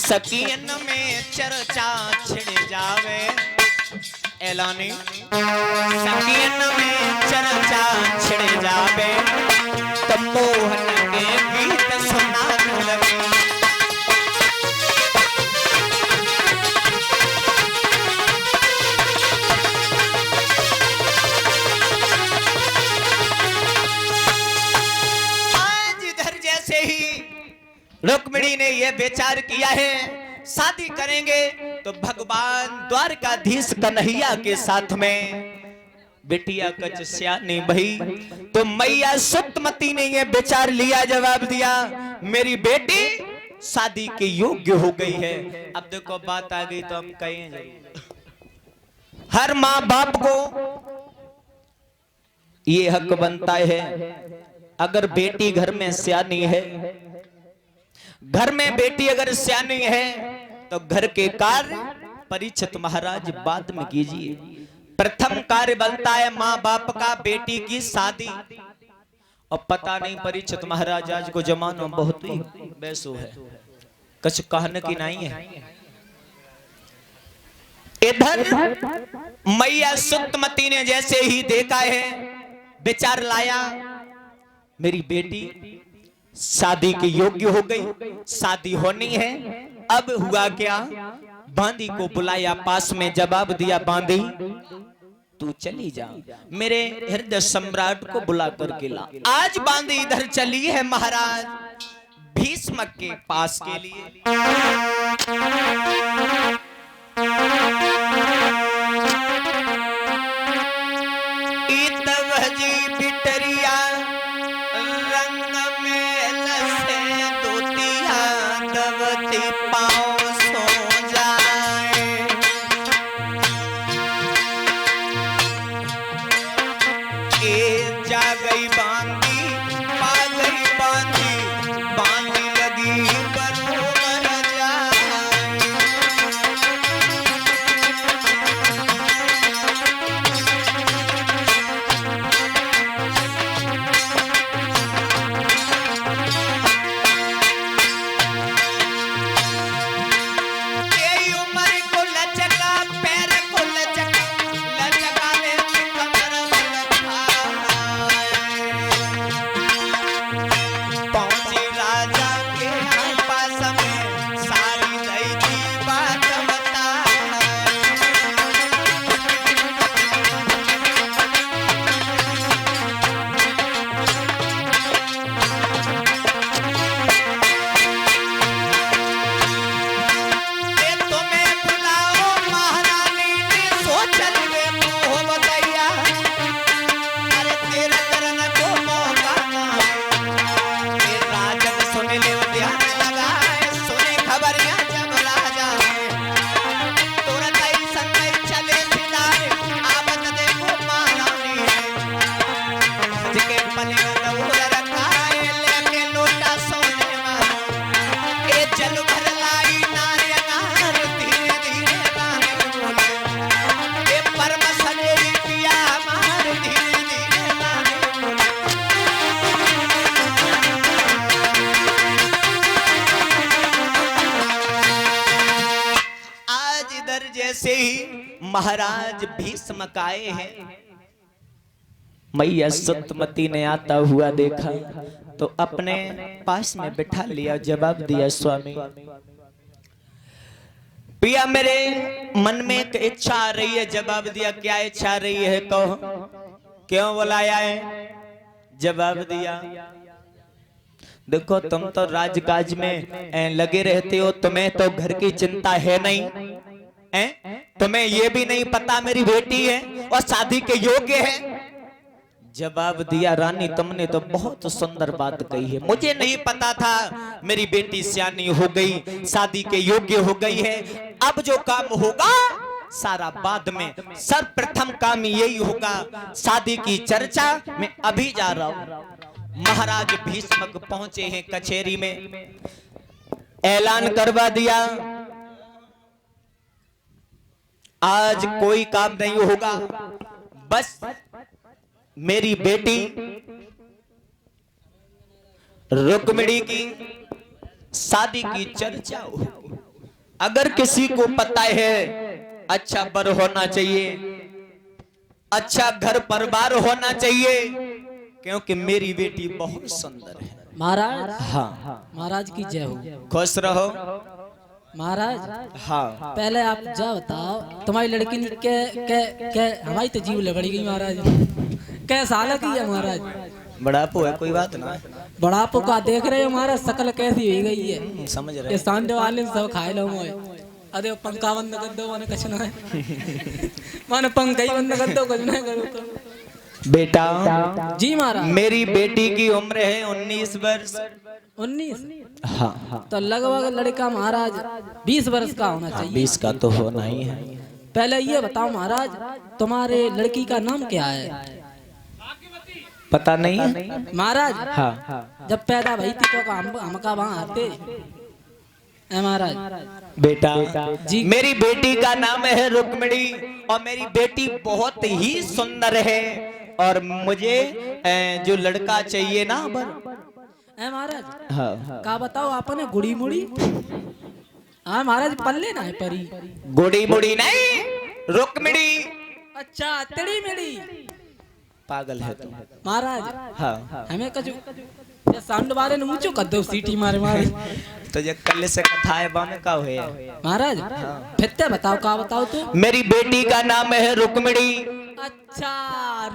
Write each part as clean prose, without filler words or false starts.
सकियन में चर्चा छिड़ जावे ऐलानी सकियन में चर्चा छिड़ जावे तो मोहन के गीत सुनाने लगे। आज इधर जैसे ही रुक्मिणी ने यह विचार किया है शादी करेंगे तो भगवान द्वारकाधीश कन्हैया के साथ में बिटिया कच सियानी भई तो मैया सुतमती ने यह विचार लिया, जवाब दिया मेरी बेटी शादी के योग्य हो गई है। अब देखो बात आ गई तो हम कहें हर माँ बाप को ये हक बनता है अगर बेटी घर में सियानी है, घर में बेटी अगर सियानी है तो घर के कार्य परीक्षित महाराज बाद में कीजिए। प्रथम कार्य बनता है माँ बाप का बेटी की शादी। और पता नहीं परीक्षित महाराज आज को जमाना बहुत ही बैसो है, कुछ कहने की नहीं है। इधर मैया सुतमती ने जैसे ही देखा है विचार लाया मेरी बेटी शादी के योग्य हो गई, शादी होनी है। अब हुआ क्या, बांदी को बुलाया पास में, जवाब दिया बांदी तू चली जा, मेरे हृदय सम्राट को बुला करके ला। आज बांदी इधर चली है महाराज भीष्म के पास के लिए। बिटरिया रंग में लसे दूतिया दवती पाँव सो जाए। ए जा गई बांदी पा गई बांदी, बांदी लगी बरोबर जाए। जैसे ही महाराज भीष्म आए हैं, मैया सुतमती ने आता हुआ देखा तो अपने पास में बिठा लिया, जवाब दिया स्वामी पिया मेरे मन में एक इच्छा आ रही है। जवाब दिया क्या इच्छा आ रही है, कहो क्यों बुलाया है। जवाब दिया देखो तुम तो राजकाज में लगे रहते हो, तुम्हें तो घर की चिंता है नहीं, तुम्हें ये भी नहीं पता मेरी बेटी है और शादी के योग्य है। जवाब दिया रानी तुमने तो बहुत सुंदर बात कही है, मुझे नहीं पता था मेरी बेटी सियानी हो गई, शादी के योग्य हो गई है। अब जो काम होगा सारा बाद में, सर्वप्रथम काम यही होगा, शादी की चर्चा मैं अभी जा रहा हूं। महाराज भीष्म पहुंचे हैं कचहरी में, ऐलान करवा दिया आज कोई काम नहीं होगा, बस मेरी बेटी रुक्मिणी की शादी की चर्चा हो। अगर किसी को पता है अच्छा बर होना चाहिए, अच्छा घर परिवार होना चाहिए, क्योंकि मेरी बेटी बहुत सुंदर है। महाराज, हाँ महाराज की जय हो। खुश रहो महाराज, हाँ। पहले आप जा बताओ, तुम्हारी लड़की ने के हमारी तो जीव लगड़ी गई महाराज। कै साल की है महाराज? बड़ापो है, कोई बात ना। बड़ापो का देख रहे हो महाराज, शकल कैसी हो गई है। समझ रहे ये सांडे वाले सब खाए लो मोए। अरे पंखा बंद कर दो, माने कुछ ना है। माने पंखा ही बंद कर दो, कुछ ना करो तो। बेटा जी महाराज, मेरी बेटी की उम्र है 19 वर्ष। 19? हाँ तो लगभग लड़का महाराज 20 वर्ष का होना चाहिए। 20 का तो होना ही है। पहले ये बताओ महाराज, तुम्हारे लड़की का नाम क्या है? पता नहीं है महाराज। हाँ। जब पैदा भई थी तो हमका वहां आते महाराज। बेटा जी, मेरी बेटी का नाम है रुक्मिणी, और मेरी बेटी बहुत ही सुंदर है, और मुझे जो लड़का चाहिए ना महाराज। हाँ। का बताओ आपने गुड़ी मुड़ी? हाँ महाराज, पल्ले ना है परी। गुड़ी मुड़ी नहीं, रुक्मिणी। अच्छा, तिड़ी मिड़ी। पागल है तू महाराज। हाँ। हमें कजू ये सांड वाले ने ऊंचो कर दो, सीटी मारे मारे। तो ये कल से कथा है बामे का हुए महाराज। फिर बताओ, का बताओ तू? मेरी बेटी का नाम है रुक्मिणी। अच्छा,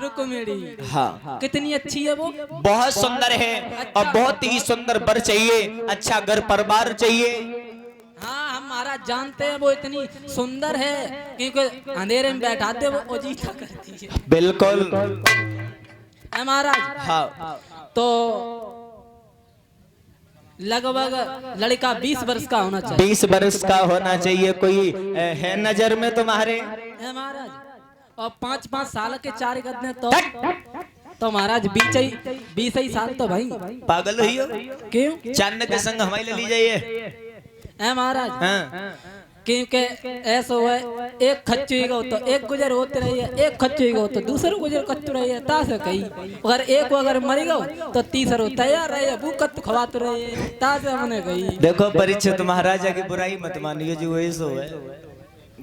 रुक्मिणी। हाँ। कितनी अच्छी है वो? बहुत सुंदर है, और बहुत ही सुंदर बर चाहिए, अच्छा घर परिवार चाहिए। हाँ, हम महाराज जानते हैं वो इतनी सुंदर है, क्योंकि अंधेरे में बैठाते वो अजीता करती है। बिल्कुल है महाराज। हाँ। तो लगभग लड़का 20 वर्ष का होना चाहिए। 20 वर्ष का होना चाहिए। कोई है नजर में तुम्हारे? है महाराज। और 5-5 साल के 4 गद्दे तो महाराज 20 ही साल तो भाई। पागल हुई हो? क्यों? चांद के संग हमारे ले ली जाइए। है महाराज। हाँ। क्योंकि ऐसा हुआ, एक खच्चू गो तो एक गुजर होते रही है, एक खच्चू गो तो दूसरे गुजर कच्चू रही है। ता से कही अगर एक अगर मरी गो तो तीसरो तैयार रहे, वो कत खवाते रहे। ता से हमने कही देखो परीक्षित महाराजा की बुराई मत मानिए, जो ऐसो है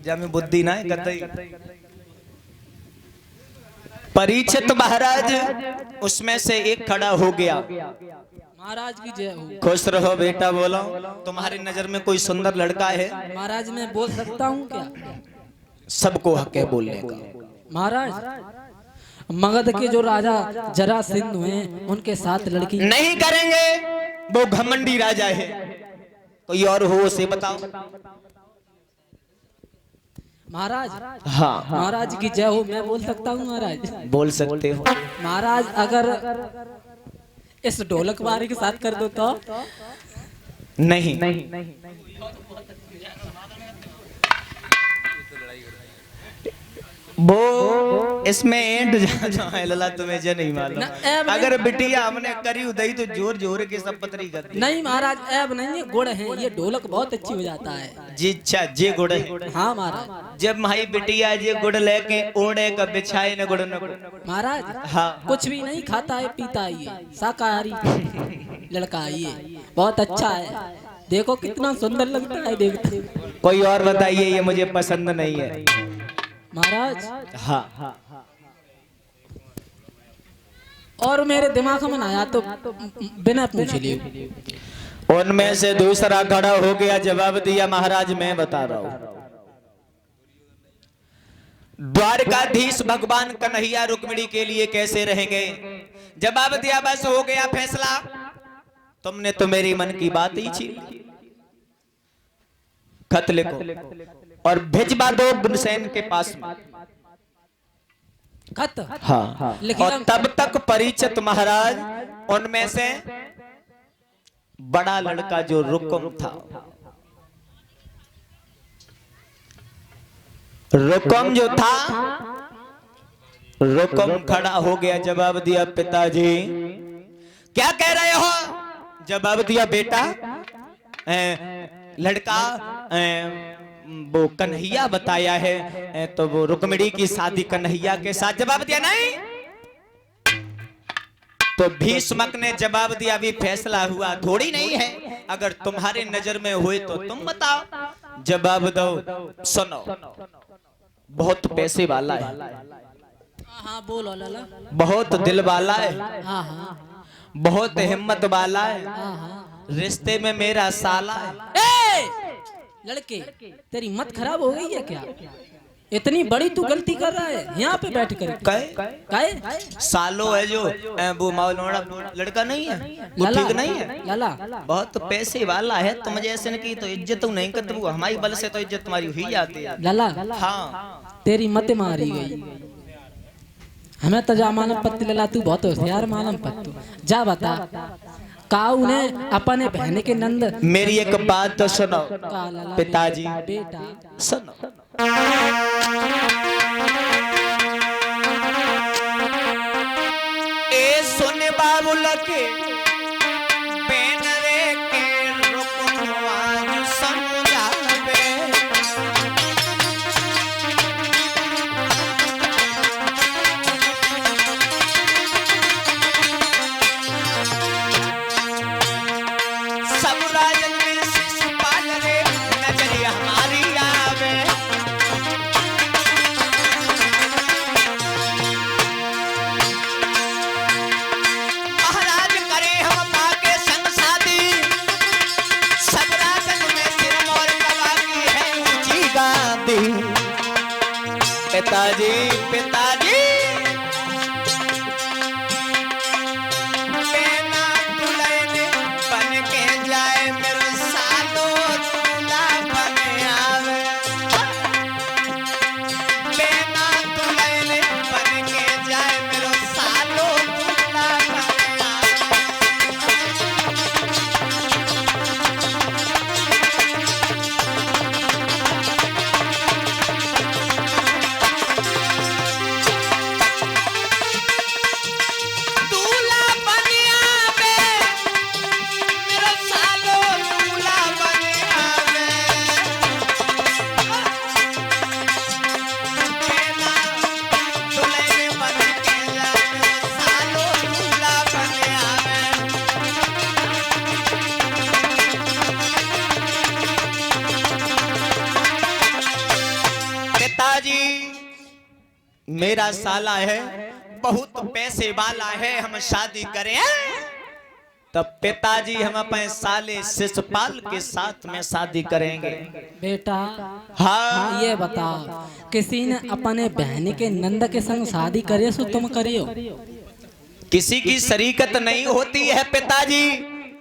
जब में बुद्धि ना है कतई। परीक्षित महाराज उसमें से एक खड़ा हो गया। महाराज की जय हो। खुश रहो बेटा। बोलो तुम्हारी नजर में कोई सुंदर लड़का है? महाराज मैं बोल सकता हूँ क्या? सबको हक है बोलने का। महाराज, मगध के जो राजा जरासंध हुए उनके साथ लड़की नहीं करेंगे, वो घमंडी राजा है। कोई और हो उसे बताओ। महाराज। हाँ। महाराज की जय हो। मैं बोल सकता हूँ महाराज? बोल सकते हो। महाराज अगर इस ढोलक वाले के साथ कर दो तो? नहीं। वो इसमें एंड है लला, तुम्हें जो नहीं मालूम। अगर बिटिया हमने करी उदई तो जोर जोर के सब पतरी कर दी। नहीं महाराज, ऐब नहीं है, गुड़ है। ये ढोलक बहुत अच्छी हो जाता है जी। अच्छा जे गुड़ है। हाँ महाराज। जब माई बिटिया जे गुड़ लेके ओढ़े का बिछाए न गुड़ न गुड़। महाराज हाँ। कुछ भी नहीं खाता है पीता है, ये शाकाहारी लड़का है, ये बहुत अच्छा है। देखो कितना सुंदर लगता है देखते। कोई और बताइए, ये मुझे पसंद नहीं है महाराज। हाँ। और मेरे दिमाग में ना आया तो बिना पूछे लिए। उनमें से दूसरा खड़ा हो गया, जवाब दिया महाराज मैं बता रहा हूं। द्वारकाधीश भगवान कन्हैया रुक्मिणी के लिए कैसे रहेंगे? जवाब दिया बस हो गया फैसला, तुमने तो मेरी मन की बात ही छीन। खत लिखो और भिजवा दो गुलसेन के पास में। खत? हाँ। और तब तक परीक्षित महाराज उनमें से बड़ा लड़का जो रुकुम था, रुकुम जो था, रुकुम खड़ा हो गया। जवाब दिया पिताजी। क्या कह रहे हो? जवाब दिया बेटा लड़का वो कन्हैया बताया है, तो वो रुक्मिणी की शादी कन्हैया के साथ। जवाब दिया नहीं। तो भीष्मक ने जवाब दिया अभी फैसला हुआ थोड़ी नहीं है, अगर तुम्हारे नजर में हुए तो तुम बताओ। जवाब दो। सुनो, बहुत पैसे वाला है, हाँ बोलो लाला। बहुत दिल वाला है, हाँ हाँ बहुत हिम्मत वाला है, हाँ हाँ। रिश्ते में मेरा साला है। लड़के तेरी मत खराब हो गई है क्या? इतनी बड़ी तू गलती कर रहा है यहाँ पे बैठ कर। कहे सालो है जो वो मौलौड़ा लड़का नहीं है, वो ठीक नहीं है। लाला बहुत पैसे वाला है, तुम जैसे की तो इज्जत तू नहीं करते, हमारी बल से तो इज्जत तुम्हारी हुई जाती है। लाला हाँ तेरी मत मारी गई, हमें तो जा मालूम पत्ती लला, तू बहुत होशियार मालूम पत्तू। जा बता काऊ ने अपने बहन के नंद। मेरी एक बात तो सुनो पिताजी, बेटा सुनो। ए सुन बाबू लगे बेन रे के रुकवाज समझावे। सब राजन में शिशुपाल रे नजरिया हमारी आवे। महाराज करे हम माँ के संग शादी, सब राजन में सिरमौर गवा की है ऊंची गादी। पिताजी पिताजी बेना दुल्हन बन के जाए मेरे सालो दूल्हा बन आवे। बेना दुल्हन बन के जाए मेरे सालो दूल्हा बन आवे। दूल्हा बन आवे मेरे सालो दूल्हा बन आवे। बेना दुल्हन बन के जाए मेरे सालो दूल्हा बन आवे। पिताजी मेरा साला है, बहुत पैसे वाला है, हम शादी करें। तब पिताजी हम अपने साले शिशुपाल के साथ में शादी करेंगे। बेटा हाँ ये बता किसी ने अपने बहन के नंद के संग शादी करे सो तुम करियो? किसी की शरीकत नहीं होती है पिताजी।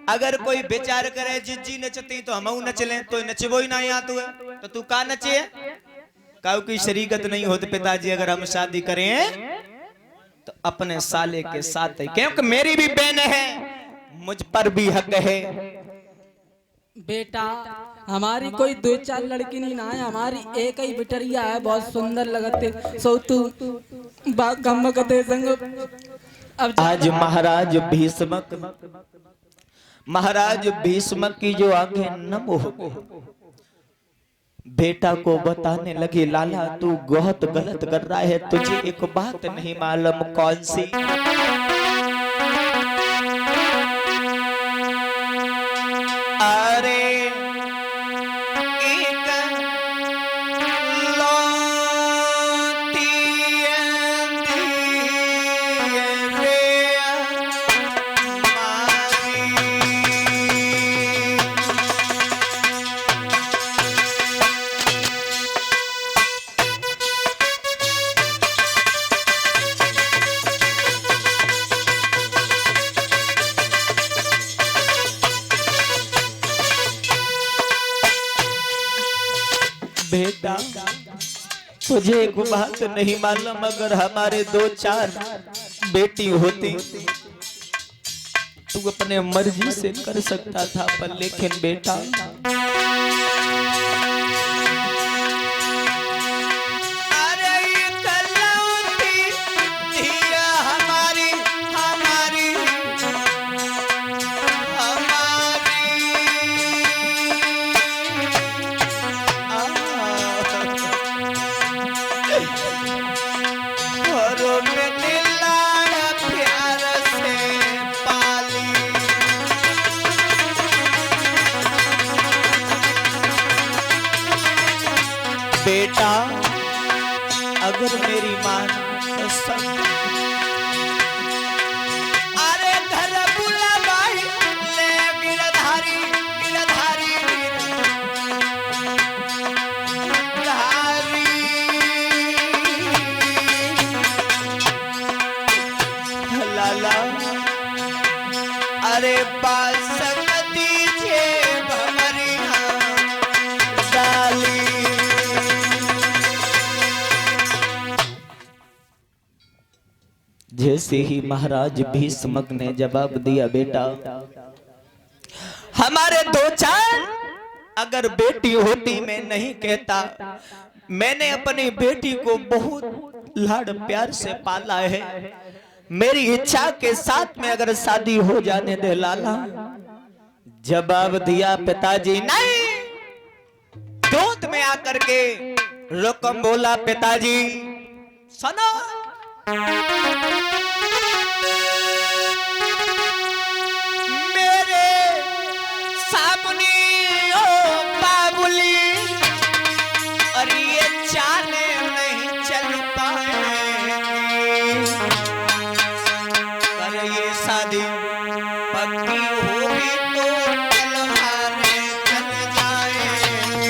अगर कोई विचार करे जिज्जी नचती तो हम नच लें, तो नचबो ही ना यहाँ तू है तो तू का नचे? काऊ की शरीकत नहीं होती पिताजी। अगर हम शादी करें तो अपने साले के साथ है, क्योंकि मेरी भी बहन है, मुझ पर भी हक है। बेटा हमारी कोई दो चार लड़की नहीं ना है, हमारी एक ही बिटरिया है, बहुत सुंदर लगते सो तू गम कते संग। अब आज महाराज भीष्म की जो आंखें नम हो गई, बेटा को बताने लगे लाला तू बहुत गलत कर रहा है, तुझे एक बात नहीं मालूम। कौन सी? अरे एक लौती रे बेटा तुझे एक बात नहीं मालूम, अगर हमारे दो चार बेटी होती तू अपने मर्जी से कर सकता था, पर लेकिन बेटा बेटा अगर मेरी मान तो सब अरे घर बुला भाई ले गिरधारी गिरधारी गिरधारी लाला अरे पास दीजिए भमरिया डाली। जैसे ही महाराज भीष्म ने जवाब दिया, बेटा हमारे दो चार अगर बेटी होती मैं नहीं कहता, मैंने अपनी बेटी को बहुत लाड प्यार से पाला है, मेरी इच्छा के साथ में अगर शादी हो जाने दे लाला। जवाब दिया पिताजी नहीं। दूध में आकर के रुकम बोला, पिताजी सुनो मेरे सामने ओ बाबुली और ये चाले नहीं चल पाएंगे, पर ये शादी पक्की होगी तो तलवारें चल जाएंगे।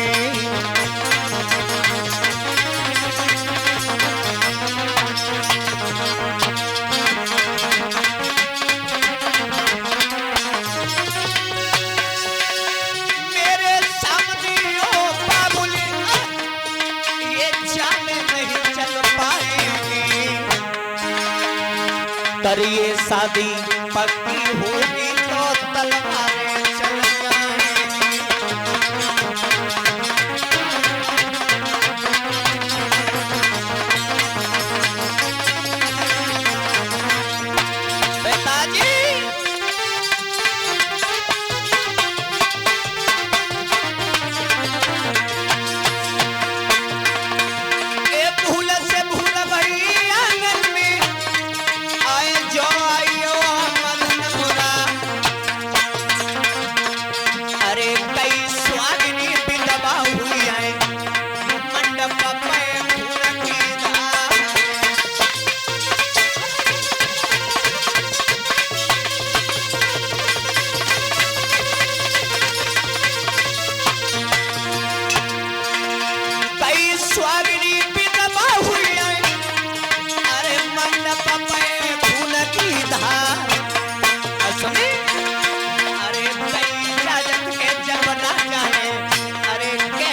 मेरे सामने ओ बाबुली ये चाले नहीं चल पाएंगे, पर ये शादी पक्की होगी तो तलवारें चल जाएंगी। पिताजी ये भूल से भूल गई आंगन में आए जो आइयो मदन मुरा। अरे कई स्वागिनी विधवा हुई आए मंडप पे फूल की धार। कई स्वागिनी विधवा हुई आए अरे मंडप पे फूल की धार। असली अरे कई राजन के जब ना जाए अरे के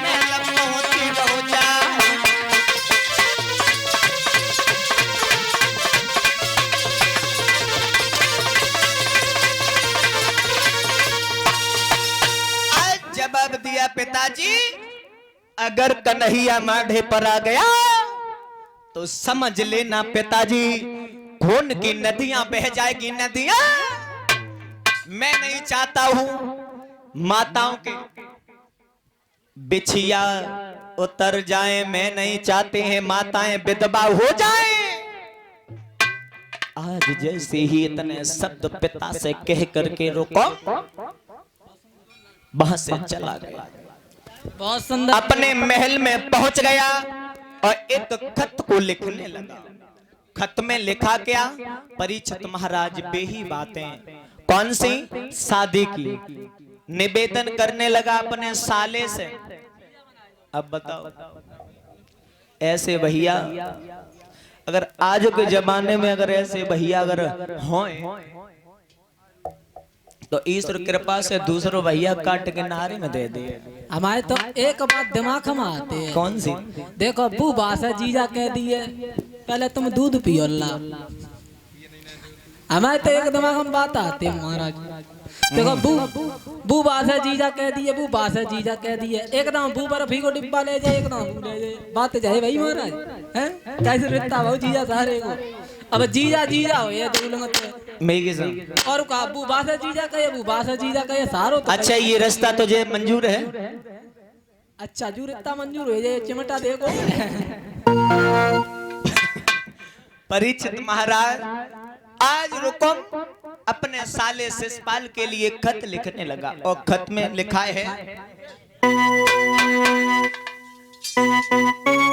मेल पहुंची बहु जाए। आज जवाब दिया पिताजी, अगर कन्हैया माढ़े पर आ गया तो समझ लेना पिताजी खून की नदियां बह जाएगी नदियां। मैं नहीं चाहता हूं माताओं के बिछिया उतर जाए, मैं नहीं चाहते हैं माताएं विधवा हो जाएं। आज जैसे ही इतने शब्द पिता से कह करके रोको वहां से चला गया, बहुत सुंदर। अपने महल में पहुंच गया और एक खत को लिखने लगा। खत में लिखा क्या? परीक्षित महाराज बेही बातें, कौन सी? शादी की निवेदन करने लगा अपने साले से। अब बताओ ऐसे भैया अगर आज के जमाने में अगर ऐसे भैया अगर हों तो ईश्वर कृपा से दूसरों भैया काट के नारे में दे दे। हमारे तो एक बात दिमाग में आते है। कौन सी? देखो अब्बू बासा जीजा कह दिए पहले तुम दूध पियो अल्लाह। हमारे तो एक दिमाग में बात आती है महाराज। देखो बू बासा जीजा कह दिए, बू बासा जीजा कह दिए, एकदम बू बर्फी को डिब्बा ले जाए, एकदम ले जाए, बात जाए भाई महाराज हैं कैसे रिश्ता भाव जीजा सारे को। अब जीजा जीजा हो ये दो लोग और का अबू बासा जीजा कहे, अबू बासा जीजा कहे सारो तो। अच्छा ये रास्ता तुझे मंजूर है? अच्छा जो रिश्ता मंजूर हो जाए चिमटा देखो। परीक्षित महाराज आज रुकम अपने साले शिषपाल के लिए खत लिखने लगा और खत में लिखा है है